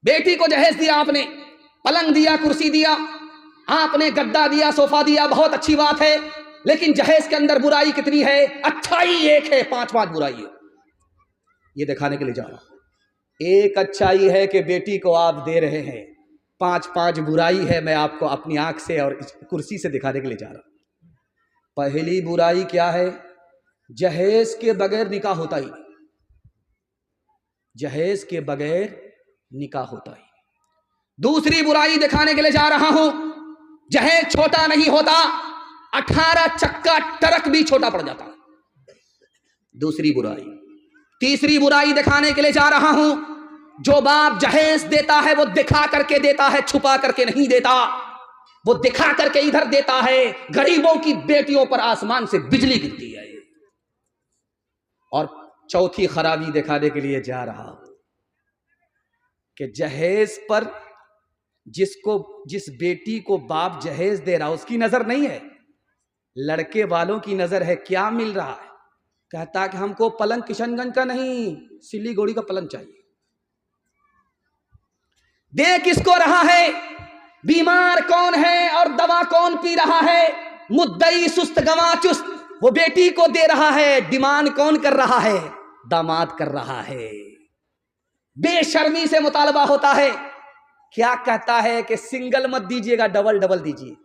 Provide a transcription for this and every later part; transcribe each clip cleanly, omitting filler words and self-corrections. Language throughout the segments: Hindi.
बेटी को जहेज दिया आपने, पलंग दिया, कुर्सी दिया, आपने गद्दा दिया, सोफा दिया, बहुत अच्छी बात है। लेकिन जहेज के अंदर बुराई कितनी है? अच्छाई एक है, 5 बुराई है। ये दिखाने के लिए जा रहा हूं। एक अच्छाई है कि बेटी को आप दे रहे हैं, 5 बुराई है, मैं आपको अपनी आंख से और कुर्सी से दिखाने के लिए जा रहा हूं। पहली बुराई क्या है? जहेज के बगैर निकाह होता ही नहीं। जहेज के बगैर निकाह होता ही। दूसरी बुराई दिखाने के लिए जा रहा हूं, जहेज छोटा नहीं होता, 18 चक्का ट्रक भी छोटा पड़ जाता। दूसरी बुराई। तीसरी बुराई दिखाने के लिए जा रहा हूं, जो बाप जहेज देता है वो दिखा करके देता है, छुपा करके नहीं देता। वो दिखा करके इधर देता है, गरीबों की बेटियों पर आसमान से बिजली गिरती है। और चौथी खराबी दिखाने के लिए जा रहा हूं कि जहेज पर जिस बेटी को बाप जहेज दे रहा उसकी नजर नहीं है, लड़के वालों की नजर है। क्या मिल रहा है? कहता कि हमको पलंग किशनगंज का नहीं, सिलीगुड़ी का पलंग चाहिए। दे किसको रहा है? बीमार कौन है और दवा कौन पी रहा है? मुद्दई सुस्त गवा चुस्त, वो बेटी को दे रहा है। डिमांड कौन कर रहा है? दामाद कर रहा है। बेशर्मी से मुतालबा होता है। क्या कहता है कि सिंगल मत दीजिएगा, डबल डबल दीजिए।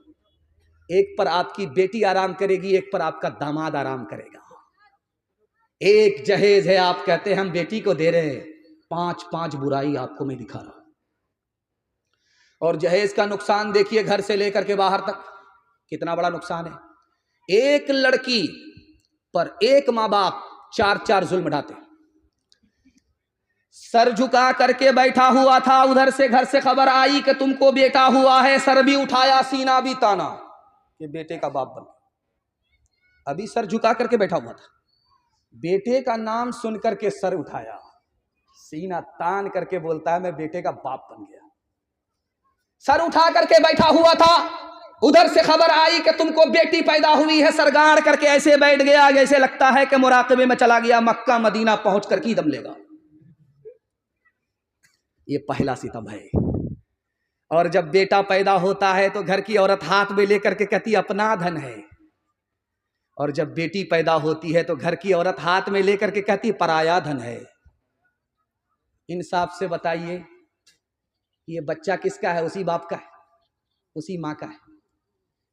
एक पर आपकी बेटी आराम करेगी, एक पर आपका दामाद आराम करेगा। एक जहेज है, आप कहते हैं हम बेटी को दे रहे हैं, 5 बुराई आपको मैं दिखा रहा हूं। और जहेज का नुकसान देखिए, घर से लेकर के बाहर तक कितना बड़ा नुकसान है। एक लड़की पर एक माँ बाप 4 जुल्म ढाते। सर झुका करके बैठा हुआ था, उधर से घर से खबर आई कि तुमको बेटा हुआ है। सर भी उठाया, सीना भी ताना कि बेटे का बाप बन। अभी सर झुका करके बैठा हुआ था, बेटे का नाम सुनकर के सर उठाया, सीना तान करके बोलता है मैं बेटे का बाप बन गया। सर उठा करके बैठा हुआ था, उधर से खबर आई कि तुमको बेटी पैदा हुई है। सर गाड़ करके ऐसे बैठ गया, जैसे लगता है कि मुराकबे में चला गया, मक्का मदीना पहुंच कर की दम लेगा। ये पहला सितम है। और जब बेटा पैदा होता है तो घर की औरत हाथ में लेकर के कहती अपना धन है, और जब बेटी पैदा होती है तो घर की औरत हाथ में लेकर के कहती पराया धन है। इंसाफ से बताइए, ये बच्चा किसका है? उसी बाप का है, उसी माँ का है।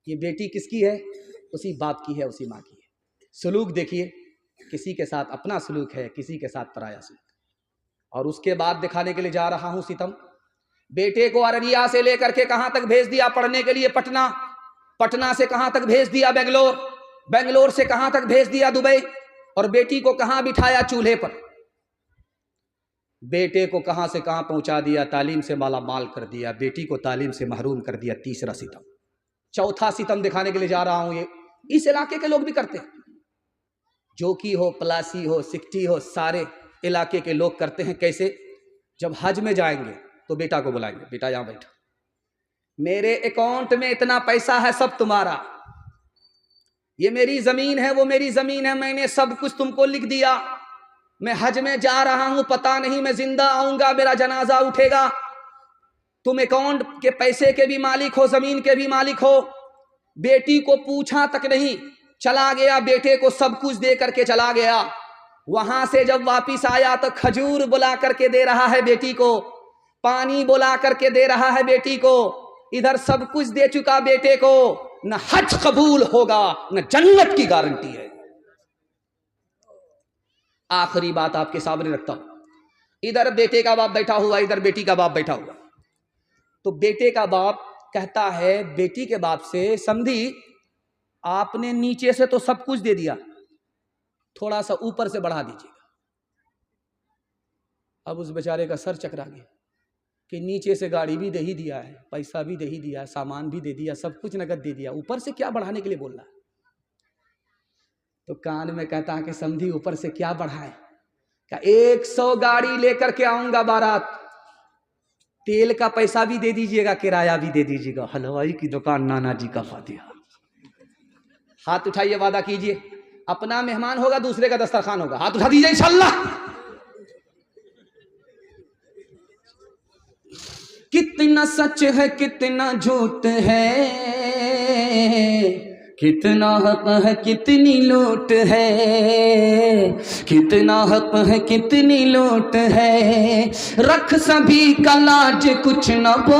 ये बेटी किसकी है? उसी बाप की है, उसी माँ की है। सलूक देखिए, किसी के साथ अपना सलूक है, किसी के साथ पराया सलूक। और उसके बाद दिखाने के लिए जा रहा हूं सितम। बेटे को अररिया से लेकर के कहां तक भेज दिया पढ़ने के लिए? पटना। पटना से कहां तक भेज दिया? बेंगलोर। बेंगलोर से कहां तक भेज दिया? दुबई। और बेटी को कहां बिठाया? चूल्हे पर। बेटे को कहां से कहां पहुंचा दिया? तालीम से माला माल कर दिया, बेटी को तालीम से महरूम कर दिया। तीसरा सितम। चौथा सितम दिखाने के लिए जा रहा हूं, ये इस इलाके के लोग भी करते हैं। जोकी हो, पलासी हो, सिकटी हो, सारे इलाके के लोग करते हैं। कैसे? जब हज में जाएंगे तो बेटा को बुलाएंगे, बेटा यहां बैठो, मेरे अकाउंट में इतना पैसा है, सब तुम्हारा। ये मेरी जमीन है, वो मेरी जमीन है, मैंने सब कुछ तुमको लिख दिया। मैं हज में जा रहा हूं, पता नहीं मैं जिंदा आऊंगा, मेरा जनाजा उठेगा। तुम अकाउंट के पैसे के भी मालिक हो, जमीन के भी मालिक हो। बेटी को पूछा तक नहीं, चला गया, बेटे को सब कुछ दे करके चला गया। वहां से जब वापिस आया तो खजूर बुला करके दे रहा है बेटी को, पानी बुला करके दे रहा है बेटी को। इधर सब कुछ दे चुका बेटे को, न हज कबूल होगा न जन्नत की गारंटी है। आखिरी बात आपके सामने रखता हूं, इधर बेटे का बाप बैठा हुआ, इधर बेटी का बाप बैठा हुआ। तो बेटे का बाप कहता है बेटी के बाप से, समधी आपने नीचे से तो सब कुछ दे दिया, थोड़ा सा ऊपर से बढ़ा दीजिएगा। अब उस बेचारे का सर चकरा गया कि नीचे से गाड़ी भी दे ही दिया है, पैसा भी दे ही दिया है, सामान भी दे दिया, सब कुछ नगद दे दिया, ऊपर से क्या बढ़ाने के लिए बोल रहा है? तो कान में कहता है कि समधी ऊपर से क्या बढ़ाए? क्या 100 गाड़ी लेकर के आऊंगा बारात, तेल का पैसा भी दे दीजिएगा, किराया भी दे दीजिएगा, हलवाई की दुकान नाना जी का फातिहा। हाथ उठाइए, वादा कीजिए, अपना मेहमान होगा, दूसरे का दस्तरखान होगा। हाथ उठा दीजिए इंशाल्लाह। कितना सच है कितना झूठ है, कितना हक है कितनी लूट है, कितना हक है कितनी लूट है, रख सभी का लाज कुछ न बोल,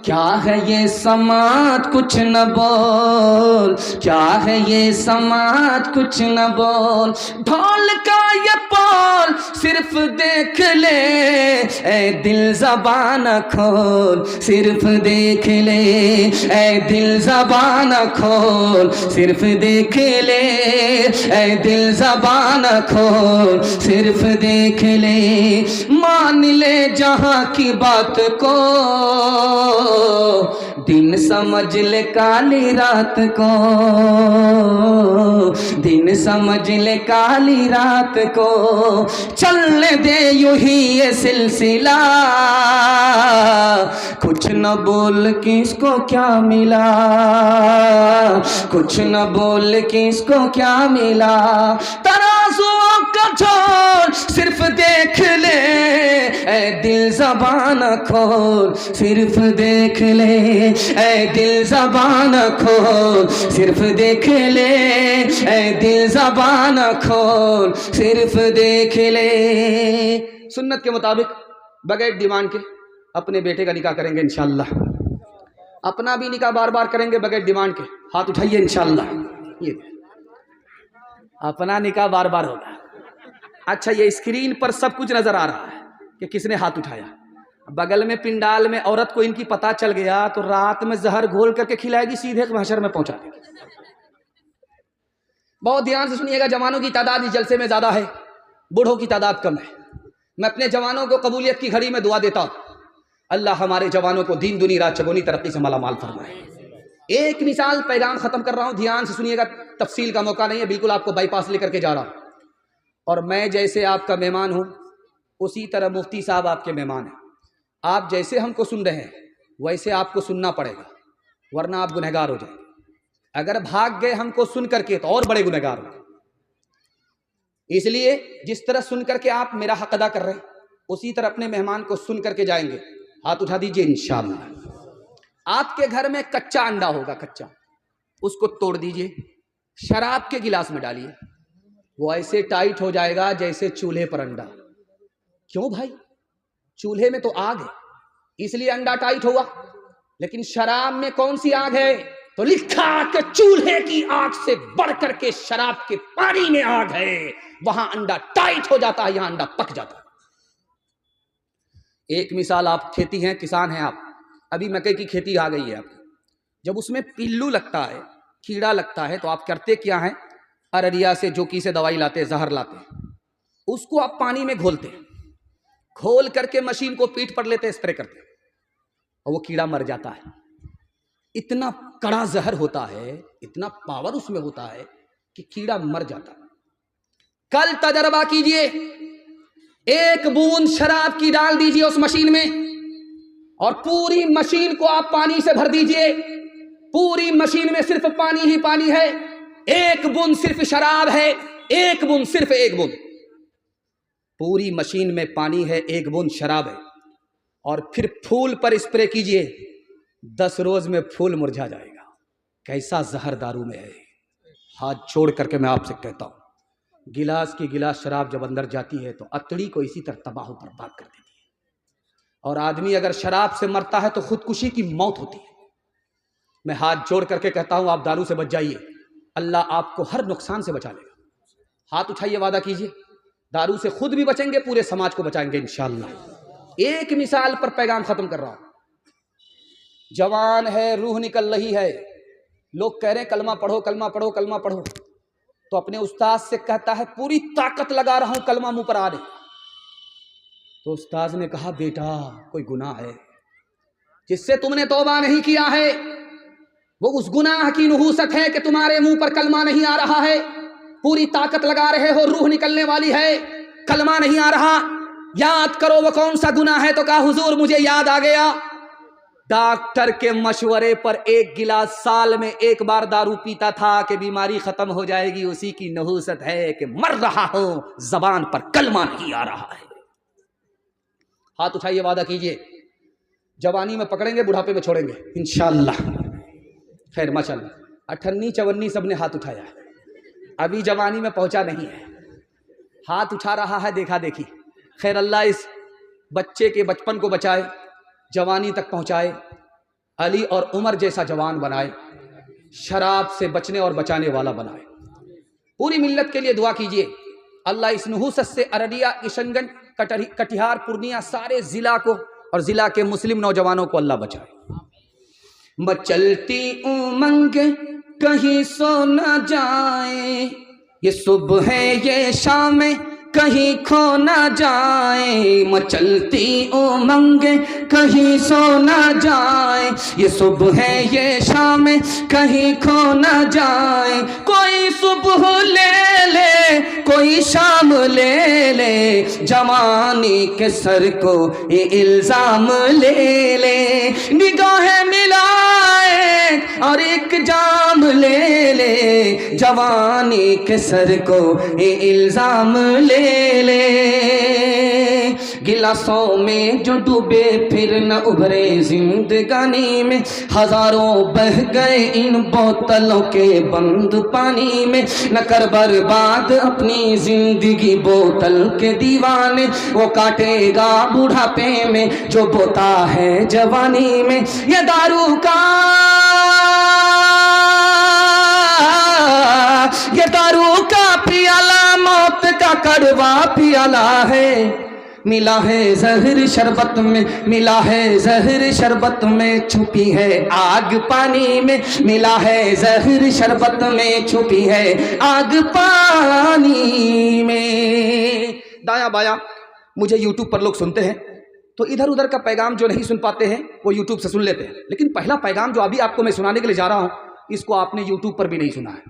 क्या है ये समाज कुछ न बोल, क्या है ये समाज कुछ न बोल, ढोल का ये बोल सिर्फ देख ले, ऐ दिल ज़बान खोल, सिर्फ देख ले, ऐ दिल ज़बान खोल, सिर्फ देख ले, ऐ दिल ज़बान खोल, सिर्फ देख ले, मान ले जहाँ की बात को, दिन समझ ले काली रात को, दिन समझ ले काली रात को, चलने दे यूं ही ये सिलसिला, कुछ न बोल किसको क्या मिला, कुछ न बोल किसको क्या मिला, तराजुओं का झोल सिर्फ देख ले, ऐ दिल ज़बान खोल, सिर्फ देख ले, ऐ दिल ज़बान खोल, सिर्फ देख ले, ऐ दिल ज़बान खोल, सिर्फ देख ले। सुन्नत के मुताबिक बगैर डिमांड के अपने बेटे का निकाह करेंगे इंशाअल्लाह, अपना भी निकाह बार बार करेंगे बगैर डिमांड के, हाथ उठाइए इंशाअल्लाह, ये अपना निकाह बार बार होगा। अच्छा, ये स्क्रीन पर सब कुछ नजर आ रहा है कि किसने हाथ उठाया, बगल में पिंडाल में औरत को इनकी पता चल गया तो रात में जहर घोल करके खिलाएगी, सीधे महशर में पहुंचा देगी। बहुत ध्यान से सुनिएगा, जवानों की तादाद इस जलसे में ज्यादा है, बूढ़ों की तादाद कम है। मैं अपने जवानों को कबूलियत की घड़ी में दुआ देता हूं, अल्लाह हमारे जवानों को दीन दुनी रात चगुनी तरक्की से मालामाल फरमाए। एक मिसाल पैगाम खत्म कर रहा हूं, ध्यान से सुनिएगा, तफसील का मौका नहीं है, बिल्कुल आपको बाईपास लेकर के जा रहा हूं। और मैं जैसे आपका मेहमान हूं उसी तरह मुफ्ती साहब आपके मेहमान हैं। आप जैसे हमको सुन रहे हैं वैसे आपको सुनना पड़ेगा, वरना आप गुनहगार हो जाएंगे। अगर भाग गए हमको सुन करके तो और बड़े गुनहगार होंगे। इसलिए जिस तरह सुन करके आप मेरा हक अदा कर रहे हैं उसी तरह अपने मेहमान को सुन करके जाएंगे। हाथ उठा दीजिए इंशाअल्लाह। आपके घर में कच्चा अंडा होगा, कच्चा, उसको तोड़ दीजिए, शराब के गिलास में डालिए, वो ऐसे टाइट हो जाएगा जैसे चूल्हे पर अंडा। क्यों भाई? चूल्हे में तो आग है इसलिए अंडा टाइट हुआ, लेकिन शराब में कौन सी आग है? तो लिखा कि चूल्हे की आग से बढ़ करके शराब के पानी में आग है, वहां अंडा टाइट हो जाता है, यहां अंडा पक जाता है। एक मिसाल, आप खेती हैं, किसान हैं आप, अभी मकई की खेती आ गई है आपकी, जब उसमें पिल्लू लगता है, कीड़ा लगता है, तो आप करते क्या हैं? अररिया से जोकी से दवाई लाते, जहर लाते, उसको आप पानी में घोलते, घोल करके मशीन को पीठ पर लेते, स्प्रे करते, और वो कीड़ा मर जाता है। इतना कड़ा जहर होता है, इतना पावर उसमें होता है कि कीड़ा मर जाता है। कल तजर्बा कीजिए, एक बूंद शराब की डाल दीजिए उस मशीन में और पूरी मशीन को आप पानी से भर दीजिए। पूरी मशीन में सिर्फ पानी ही पानी है, एक बूंद सिर्फ शराब है, एक बूंद, सिर्फ एक बूंद। पूरी मशीन में पानी है, एक बूंद शराब है, और फिर फूल पर स्प्रे कीजिए, 10 रोज में फूल मुरझा जाएगा। कैसा जहर दारू में है। हाथ जोड़ करके मैं आपसे कहता हूं, गिलास की गिलास शराब जब अंदर जाती है तो अतड़ी को इसी तरह तबाह बर्बाद कर देती है। और आदमी अगर शराब से मरता है तो खुदकुशी की मौत होती है। मैं हाथ जोड़ करके कहता हूं, आप दारू से बच जाइए, अल्लाह आपको हर नुकसान से बचा लेगा। हाथ उठाइए, वादा कीजिए, दारू से खुद भी बचेंगे, पूरे समाज को बचाएंगे इंशाअल्लाह। एक मिसाल पर पैगाम खत्म कर रहा हूं। जवान है, रूह निकल रही है, लोग कह रहे हैं कलमा पढ़ो, कलमा पढ़ो, कलमा पढ़ो, तो अपने उस्ताद से कहता है पूरी ताकत लगा रहा हूं कलमा मुंह पर आ रही। तो उस्ताद ने कहा, बेटा कोई गुनाह है जिससे तुमने तौबा नहीं किया है, वो उस गुनाह की नहूसत है कि तुम्हारे मुंह पर कलमा नहीं आ रहा है। पूरी ताकत लगा रहे हो, रूह निकलने वाली है, कलमा नहीं आ रहा। याद करो वो कौन सा गुनाह है। तो कहा, हुजूर मुझे याद आ गया, डॉक्टर के मशवरे पर 1 गिलास साल में 1 बार दारू पीता था कि बीमारी खत्म हो जाएगी, उसी की नहूसत है कि मर रहा हो, जबान पर कलमा नहीं आ रहा है। हाथ उठाइए, वादा कीजिए, जवानी में पकड़ेंगे, बुढ़ापे में छोड़ेंगे इंशाअल्लाह। खैर माशाअल्लाह 58 54 सब ने हाथ उठाया है, अभी जवानी में पहुंचा नहीं है, हाथ उठा रहा है देखा देखी। खैर अल्लाह इस बच्चे के बचपन को बचाए, जवानी तक पहुंचाए, अली और उमर जैसा जवान बनाए, शराब से बचने और बचाने वाला बनाए। पूरी मिल्लत के लिए दुआ कीजिए, अल्लाह इस नहुसत से अररिया, किशनगंज, कटिहार, पूर्णिया सारे ज़िला को और ज़िला के मुस्लिम नौजवानों को अल्लाह बचाए। मचलती उमंग कहीं सो न जाए, ये सुबह है ये शाम कहीं खो न जाए। मचलती उमंग कहीं सो न जाए, ये सुबह है ये शाम कहीं खो न जाए। कोई सुबह ले ले कोई शाम ले ले, जवानी के सर को ये इल्जाम ले ले। निगाहें मिलाए और एक जाम ले ले, जवानी के सर को ये इल्जाम ले ले। गिलासों में जो डूबे फिर न उभरे जिंदगानी में, हजारों बह गए इन बोतलों के बंद पानी में। न कर बर्बाद अपनी जिंदगी बोतल के दीवाने, वो काटेगा बुढ़ापे में जो बोता है जवानी में। ये दारू का पियाला मौत का कड़वा पियाला है। मिला है जहर शरबत में, मिला है जहर शरबत में, छुपी है आग पानी में। मिला है जहर शरबत में, छुपी है आग पानी में। दायां बायां मुझे यूट्यूब पर लोग सुनते हैं, तो इधर उधर का पैगाम जो नहीं सुन पाते हैं वो यूट्यूब से सुन लेते हैं, लेकिन पहला पैगाम जो अभी आपको मैं सुनाने के लिए जा रहा हूं, इसको आपने यूट्यूब पर भी नहीं सुना है।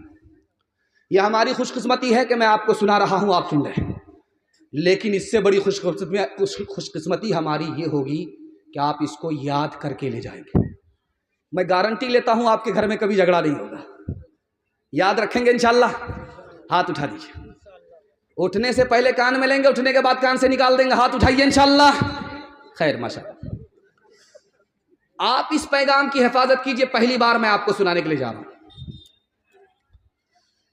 यह हमारी खुशकिस्मती है कि मैं आपको सुना रहा हूं, आप सुन रहे हैं। लेकिन इससे बड़ी खुशकिस्मती हमारी ये होगी कि आप इसको याद करके ले जाएंगे। मैं गारंटी लेता हूं आपके घर में कभी झगड़ा नहीं होगा। याद रखेंगे इंशाल्लाह। हाथ उठा दीजिए, उठने से पहले कान में लेंगे, उठने के बाद कान से निकाल देंगे। हाथ उठाइए इंशाल्लाह। खैर माशाअल्लाह, आप इस पैगाम की हिफाजत कीजिए। पहली बार मैं आपको सुनाने के लिए जा रहा हूं।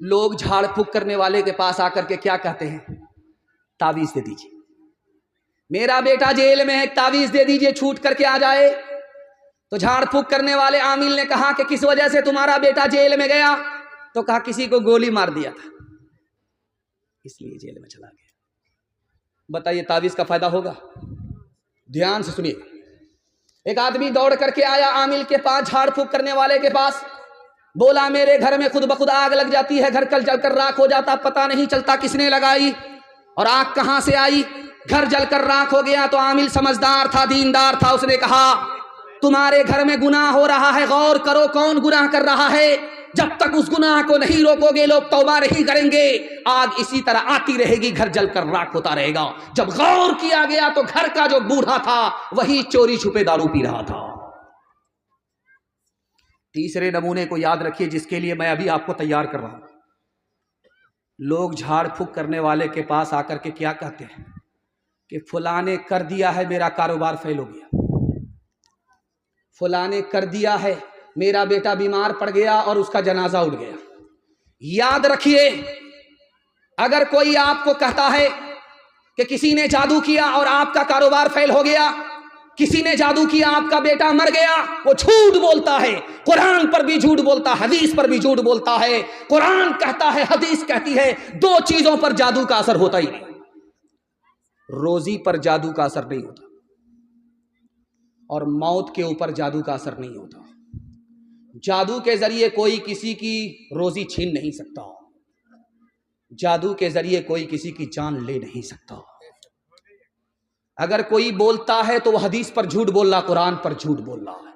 लोग झाड़ फूक करने वाले के पास आकर के क्या कहते हैं? तावीज़ दे दीजिए, मेरा बेटा जेल में है, तावीज़ दे दीजिए, छूट करके आ जाए। तो झाड़ फूक करने वाले आमिल ने कहा कि किस वजह से तुम्हारा बेटा जेल में गया? तो कहा किसी को गोली मार दिया था, इसलिए जेल में चला गया। बताइए तावीज़ का फायदा होगा? ध्यान से सुनिए। एक आदमी दौड़ करके आया आमिल के पास, झाड़ फूक करने वाले के पास, बोला मेरे घर में खुद ब खुद आग लग जाती है, घर कल जलकर राख हो जाता, पता नहीं चलता किसने लगाई और आग कहां से आई। घर जलकर राख हो गया। तो आमिल समझदार था, दीनदार था, उसने कहा तुम्हारे घर में गुनाह हो रहा है, गौर करो कौन गुनाह कर रहा है। जब तक उस गुनाह को नहीं रोकोगे, लोग तौबा नहीं करेंगे, आग इसी तरह आती रहेगी, घर जलकर राख होता रहेगा। जब गौर किया गया तो घर का जो बूढ़ा था वही चोरी छुपे दारू पी रहा था। तीसरे नमूने को याद रखिए, जिसके लिए मैं अभी आपको तैयार कर रहा हूं। लोग झाड़ फूक करने वाले के पास आकर के क्या कहते हैं कि फुला ने कर दिया है, मेरा कारोबार फेल हो गया, फुला ने कर दिया है, मेरा बेटा बीमार पड़ गया और उसका जनाजा उठ गया। याद रखिए, अगर कोई आपको कहता है कि किसी ने जादू किया और आपका कारोबार फेल हो गया, किसी ने जादू किया आपका बेटा मर गया, वो झूठ बोलता है। कुरान पर भी झूठ बोलता है, हदीस पर भी झूठ बोलता है। कुरान कहता है, हदीस कहती है, दो चीजों पर जादू का असर होता ही नहीं। रोजी पर जादू का असर नहीं होता और मौत के ऊपर जादू का असर नहीं होता। जादू के जरिए कोई किसी की रोजी छीन नहीं सकता, जादू के जरिए कोई किसी की जान ले नहीं सकता। अगर कोई बोलता है तो वह हदीस पर झूठ बोल रहा, कुरान पर झूठ बोल रहा है।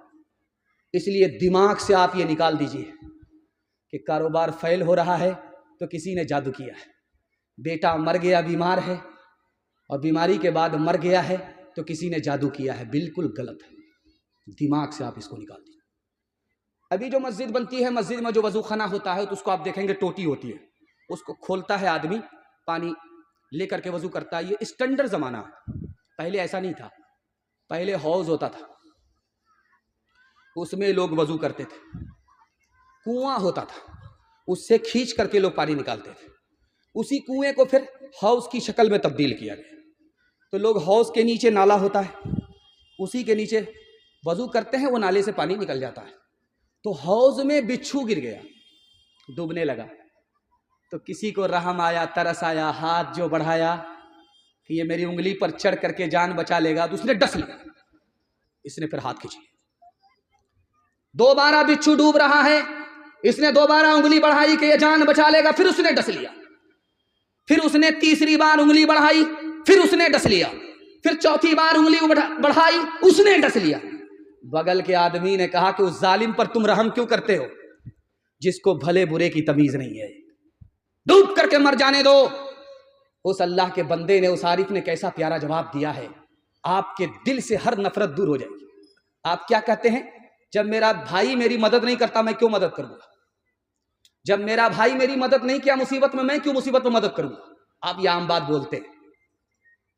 इसलिए दिमाग से आप ये निकाल दीजिए कि कारोबार फेल हो रहा है तो किसी ने जादू किया है, बेटा मर गया बीमार है और बीमारी के बाद मर गया है तो किसी ने जादू किया है। बिल्कुल गलत है, दिमाग से आप इसको निकाल दीजिए। अभी जो मस्जिद बनती है, मस्जिद में जो वजू खाना होता है तो उसको आप देखेंगे टोटी होती है, उसको खोलता है आदमी, पानी लेकर के वजू करता है। ये स्टैंडर्ड ज़माना है, पहले ऐसा नहीं था। पहले हौज होता था, उसमें लोग वजू करते थे। कुआं होता था, उससे खींच करके लोग पानी निकालते थे। उसी कुएं को फिर हौज की शक्ल में तब्दील किया गया। तो लोग हौज के नीचे नाला होता है, उसी के नीचे वजू करते हैं, वो नाले से पानी निकल जाता है। तो हौज में बिच्छू गिर गया, डूबने लगा। तो किसी को रहम आया, तरस आया, हाथ जो बढ़ाया कि ये मेरी उंगली पर चढ़ करके जान बचा लेगा, तो उसने डस लिया। इसने फिर हाथ खींची, दोबारा बिच्छू डूब रहा है, इसने दोबारा उंगली बढ़ाई कि ये जान बचा लेगा, फिर उसने डस लिया। फिर उसने तीसरी बार उंगली बढ़ाई, फिर उसने डस लिया। फिर चौथी बार उंगली बढ़ाई, उसने डस लिया। बगल के आदमी ने कहा कि उस जालिम पर तुम रहम क्यों करते हो, जिसको भले बुरे की तमीज नहीं है, डूब करके मर जाने दो। उस अल्लाह के बंदे ने, उस आरिफ ने कैसा प्यारा जवाब दिया है, आपके दिल से हर नफरत दूर हो जाएगी। आप क्या कहते हैं, जब मेरा भाई मेरी मदद नहीं करता मैं क्यों मदद करूंगा, जब मेरा भाई मेरी मदद नहीं किया मुसीबत में, मैं क्यों मुसीबत में मदद करूंगा। आप ये आम बात बोलते हैं।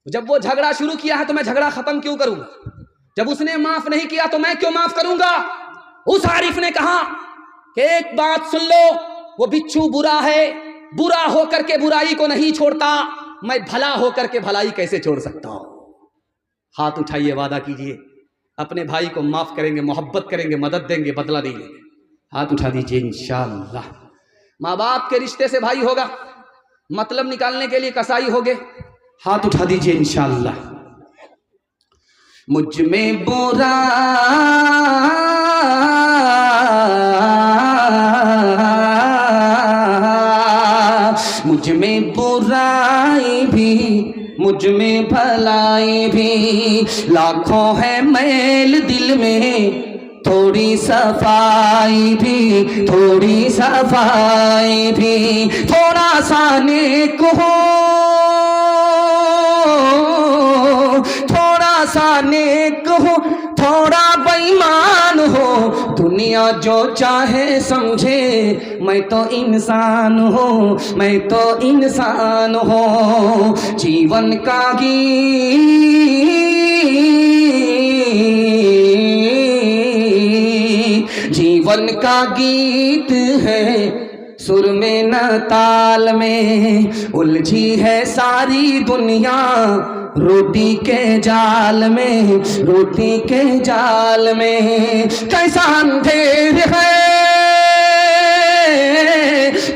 जब वो झगड़ा शुरू किया है तो मैं झगड़ा खत्म क्यों करूंगा, जब उसने माफ नहीं किया तो मैं क्यों माफ करूंगा। उस आरिफ ने कहा कि एक बात सुन लो, वो बिच्छू बुरा है, बुरा होकर के बुराई को नहीं छोड़ता, मैं भला होकर के भलाई कैसे छोड़ सकता हूं। हाथ उठाइए, वादा कीजिए अपने भाई को माफ करेंगे, मोहब्बत करेंगे, मदद देंगे, बदला नहीं लेंगे। हाथ उठा दीजिए इंशाअल्लाह। माँ बाप के रिश्ते से भाई होगा, मतलब निकालने के लिए कसाई होगे, हाथ उठा दीजिए इंशाअल्लाह। मुझ में बुरा मुझ में बुराई भी, मुझ में भलाई भी, लाखों है मैल दिल में, थोड़ी सफाई भी, थोड़ी सफाई भी, थोड़ा सा नेक हो, थोड़ा सा नेक हो, थोड़ा बेईमान हो, दुनिया जो चाहे समझे, मैं तो इंसान हूँ, मैं तो इंसान हूँ। जीवन का जीवन का गीत है, सुर में न ताल में, उलझी है सारी दुनिया रोटी के जाल में, रोटी के जाल में। कैसा अंधेर है,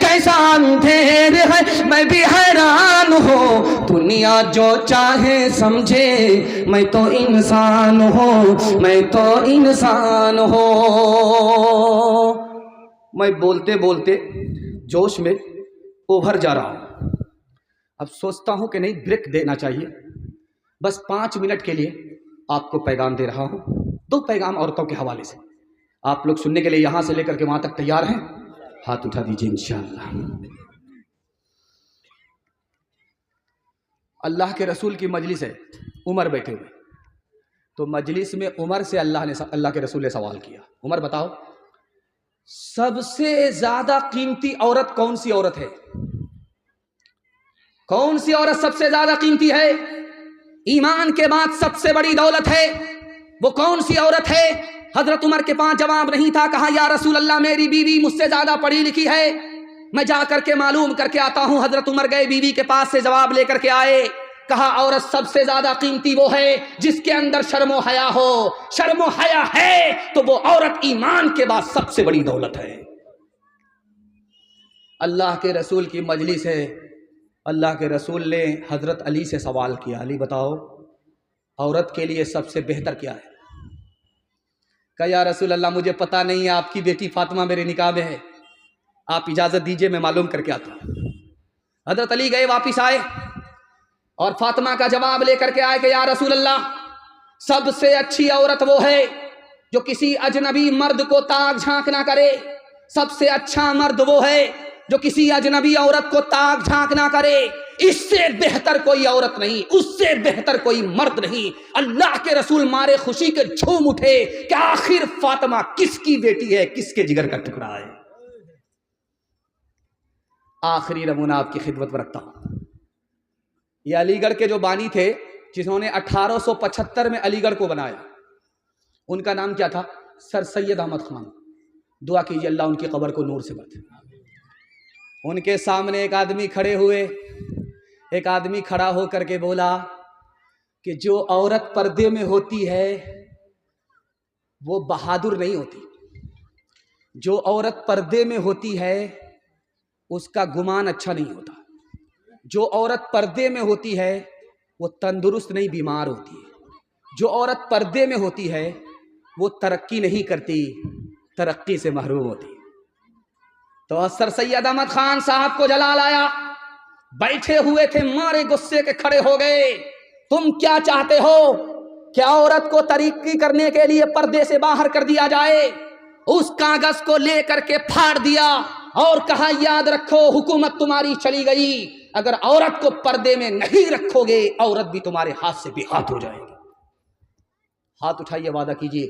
कैसा अंधेर है, मैं भी हैरान हूँ। दुनिया जो चाहे समझे, मैं तो इंसान हूँ, मैं तो इंसान हूँ। मैं बोलते बोलते जोश में ओवर जा रहा हूँ। अब सोचता हूँ कि नहीं, ब्रेक देना चाहिए। बस 5 मिनट के लिए आपको पैगाम दे रहा हूँ, 2 पैगाम औरतों के हवाले से। आप लोग सुनने के लिए यहाँ से लेकर के वहाँ तक तैयार हैं? हाथ उठा दीजिए इंशाअल्लाह। अल्लाह के रसूल की मजलिस है, उमर बैठे हुए। तो मजलिस में उमर से अल्लाह के रसूल ने सवाल किया, उमर बताओ सबसे ज्यादा कीमती औरत कौन सी औरत है? कौन सी औरत सबसे ज्यादा कीमती है? ईमान के बाद सबसे बड़ी दौलत है, वो कौन सी औरत है? हजरत उमर के पास जवाब नहीं था। कहा या रसूल अल्लाह, मेरी बीवी मुझसे ज्यादा पढ़ी लिखी है, मैं जा करके मालूम करके आता हूं। हजरत उमर गए, बीवी के पास से जवाब लेकर के आए। कहा औरत सबसे ज्यादा कीमती वो है जिसके अंदर शर्मो हया हो। शर्मो हया है तो वो औरत ईमान के बाद सबसे बड़ी दौलत है। अल्लाह के रसूल की मजलिस है। अल्लाह के रसूल ने हजरत अली से सवाल किया, अली बताओ औरत के लिए सबसे बेहतर क्या है? कहा या रसूल अल्लाह, मुझे पता नहीं है, आपकी बेटी फातिमा मेरे निकाह में है, आप इजाजत दीजिए मैं मालूम करके आता हूं। हजरत अली गए, वापिस आए और फातिमा का जवाब लेकर के आए कि या रसूल अल्लाह, सबसे अच्छी औरत वो है जो किसी अजनबी मर्द को ताक झांक ना करे। सबसे अच्छा मर्द वो है जो किसी अजनबी औरत को ताक झांक ना करे। इससे बेहतर कोई औरत नहीं, उससे बेहतर कोई मर्द नहीं। अल्लाह के रसूल मारे खुशी के झूम उठे कि आखिर फातिमा किसकी बेटी है, किसके जिगर का टुकड़ा है। आखिरी नमूना आपकी खिदमत में रखता हूं। ये अलीगढ़ के जो बानी थे जिन्होंने 1875 में अलीगढ़ को बनाया, उनका नाम क्या था? सर सैयद अहमद खान, दुआ कीजिए अल्लाह उनकी कब्र को नूर से भर दे। उनके सामने एक आदमी खड़े हुए, एक आदमी खड़ा हो करके बोला कि जो औरत पर्दे में होती है वो बहादुर नहीं होती, जो औरत पर्दे में होती है उसका गुमान अच्छा नहीं होता, जो औरत पर्दे में होती है वो तंदुरुस्त नहीं बीमार होती है, जो औरत पर्दे में होती है वो तरक्की नहीं करती, तरक्की से महरूम होती। तो सर सैयद अहमद खान साहब को जलाल आया, बैठे हुए थे, मारे गुस्से के खड़े हो गए। तुम क्या चाहते हो? क्या औरत को तरक्की करने के लिए पर्दे से बाहर कर दिया जाए? उस कागज को लेकर के फाड़ दिया और कहा याद रखो हुकूमत तुम्हारी चली गई, अगर औरत को पर्दे में नहीं रखोगे औरत भी तुम्हारे हाथ से बेहाथ हो जाएगी। हाथ उठाइए, वादा कीजिए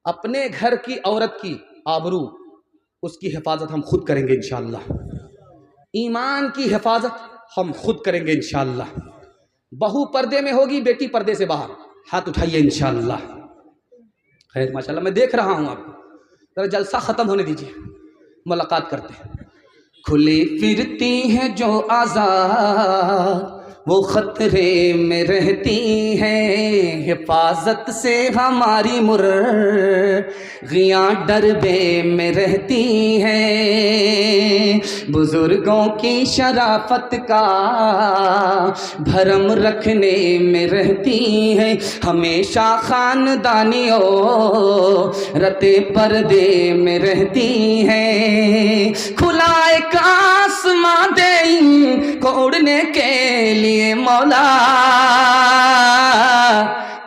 अपने घर की औरत की आबरू, उसकी हिफाजत हम खुद करेंगे इंशाअल्लाह। ईमान की हिफाजत हम खुद करेंगे इंशाअल्लाह। बहू पर्दे में होगी, बेटी पर्दे से बाहर, हाथ उठाइए इंशाअल्लाह। खैर माशाअल्लाह, मैं देख रहा हूँ आपको, जरा जलसा ख़त्म होने दीजिए, मुलाकात करते हैं। खुली फिरती हैं जो आज़ाद वो खतरे में रहती हैं, हिफाजत से हमारी मुर्गियाँ डरबे में रहती हैं, बुजुर्गों की शराफत का भरम रखने में रहती हैं, हमेशा खानदानियों रते पर्दे में रहती हैं। खुला एक आसमां दे इनको उड़ने के लिए मौला,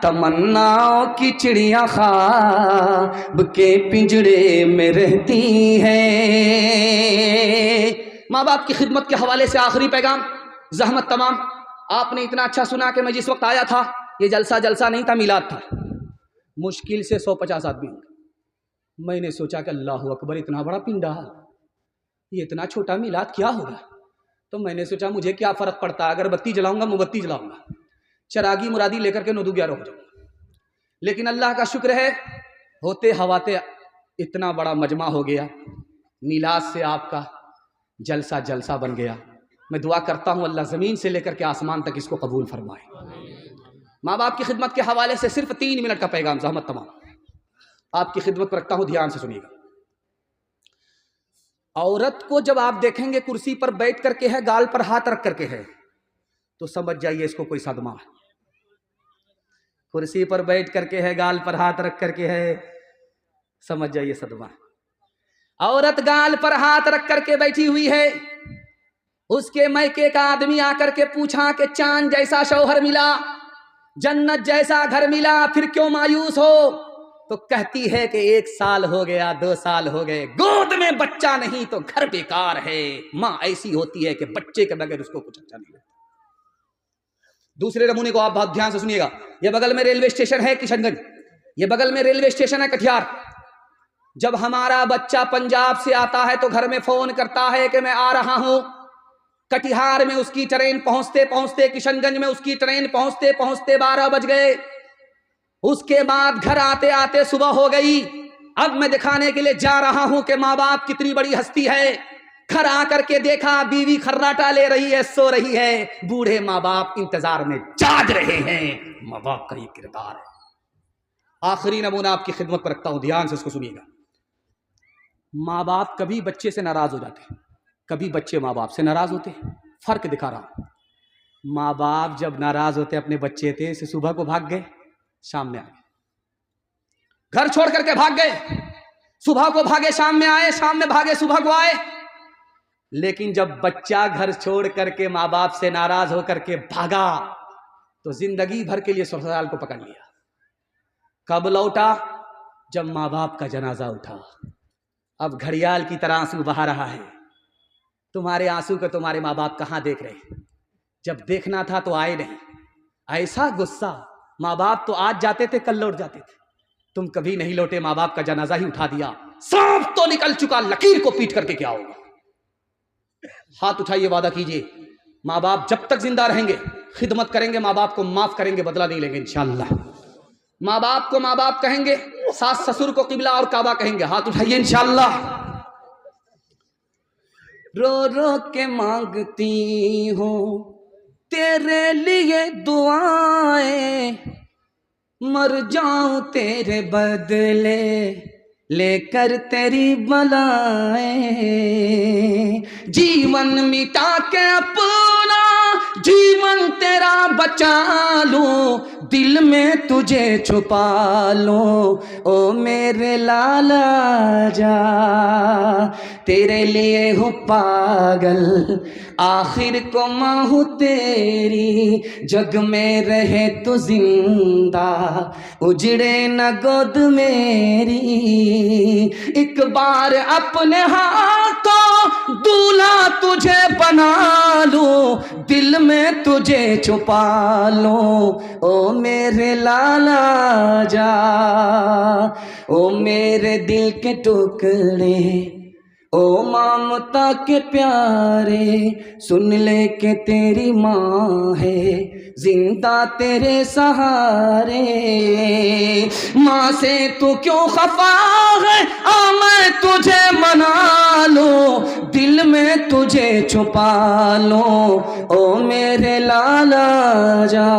तमन्नाओं की चिड़िया ख्वाब के पिंजड़े में रहती हैं। माँ बाप की खिदमत के हवाले से आखिरी पैगाम, जहमत तमाम। आपने इतना अच्छा सुना कि मैं जिस वक्त आया था ये जलसा नहीं था, मिलाद था। मुश्किल से 150 आदमी होंगे। मैंने सोचा कि अल्लाह अकबर, इतना बड़ा पिंडा, ये इतना छोटा मिलाद क्या होगा? तो मैंने सोचा मुझे क्या फ़र्क पड़ता है, अगरबत्ती जलाऊंगा, मोमबत्ती जलाऊंगा, चरागी मुरादी लेकर के 9-11 हो जाऊंगा। लेकिन अल्लाह का शुक्र है, होते हवाते इतना बड़ा मजमा हो गया, मिलाद से आपका जलसा बन गया। मैं दुआ करता हूँ अल्लाह ज़मीन से लेकर के आसमान तक इसको कबूल फरमाए। माँ बाप की खिदमत के हवाले से सिर्फ 3 मिनट का पैगाम, ज़हमत तमाम आपकी खिदमत पर रखता हूँ, ध्यान से सुनिएगा। औरत को जब आप देखेंगे कुर्सी पर बैठ करके है, गाल पर हाथ रख करके है, तो समझ जाइए इसको कोई सदमा है। कुर्सी पर बैठ करके है, गाल पर हाथ रख करके है, समझ जाइए सदमा। औरत गाल पर हाथ रख करके बैठी हुई है, उसके मैके का आदमी आकर के पूछा कि चांद जैसा शौहर मिला, जन्नत जैसा घर मिला, फिर क्यों मायूस हो? तो कहती है कि 1 साल हो गया, 2 साल हो गए, गोद में बच्चा नहीं तो घर बेकार है। माँ ऐसी होती है कि बच्चे के बगैर उसको कुछ अच्छा नहीं लगता। दूसरे नमूने को आप बहुत ध्यान से सुनिएगा। ये बगल में रेलवे स्टेशन है किशनगंज, ये बगल में रेलवे स्टेशन है कटिहार। जब हमारा बच्चा पंजाब से आता है तो घर में फोन करता है कि मैं आ रहा हूं। कटिहार में उसकी ट्रेन पहुंचते पहुंचते, किशनगंज में उसकी ट्रेन पहुंचते पहुंचते 12 बज गए। उसके बाद घर आते आते सुबह हो गई। अब मैं दिखाने के लिए जा रहा हूं कि माँ बाप कितनी बड़ी हस्ती है। घर आकर के देखा बीवी खर्राटा ले रही है, सो रही है। बूढ़े माँ बाप इंतजार में जाग रहे हैं। माँ बाप का ये किरदार है। आखिरी नमूना आपकी खिदमत पर रखता हूं, ध्यान से इसको सुनिएगा। माँ बाप कभी बच्चे से नाराज हो जाते हैं, कभी बच्चे माँ बाप से नाराज होते हैं। फर्क दिखा रहा हूं। माँ बाप जब नाराज होते अपने बच्चे थे, से सुबह को भाग गए, शाम में आ गए, घर छोड़ करके भाग गए। सुबह को भागे, शाम में आए, शाम में भागे, सुबह को आए। लेकिन जब बच्चा घर छोड़ करके माँ बाप से नाराज होकर के भागा तो जिंदगी भर के लिए ससुराल को पकड़ लिया। कब लौटा? जब माँ बाप का जनाजा उठा। अब घड़ियाल की तरह आंसू बहा रहा है। तुम्हारे आंसू को तुम्हारे माँ बाप कहाँ देख रहे? जब देखना था तो आए नहीं। ऐसा गुस्सा, माँ बाप तो आज जाते थे, कल लौट जाते थे, तुम कभी नहीं लौटे, माँ बाप का जनाजा ही उठा दिया। सांप तो निकल चुका, लकीर को पीट करके क्या होगा? हाथ उठाइए, वादा कीजिए, माँ बाप जब तक जिंदा रहेंगे खिदमत करेंगे, माँ बाप को माफ करेंगे, बदला नहीं लेंगे इंशाअल्लाह। माँ बाप को माँ बाप कहेंगे, सास ससुर को किबला और काबा कहेंगे, हाथ उठाइए इंशाअल्लाह। रो रो के मांगती हूँ तेरे लिए दुआएं, मर जाऊं तेरे बदले लेकर तेरी बलाएं, जीवन मिटा के अपना जीवन तेरा बचा लूं, दिल में तुझे छुपा लूं, ओ मेरे लाला जा, तेरे लिए हूँ पागल आखिर को माँ हूँ तेरी, जग में रहे तो जिंदा उजड़े न गोद मेरी, एक बार अपने हाथों दूल्हा तुझे बना लूं, दिल में तुझे छुपा लूं, ओ मेरे लाला जा, ओ मेरे दिल के टुकड़े, ओ ममता के प्यारे, सुन ले के तेरी माँ है जिंदा तेरे सहारे, माँ से तू क्यों खफा है, आ मैं तुझे मना लूं, दिल में तुझे छुपा लूं, ओ मेरे लाला जा।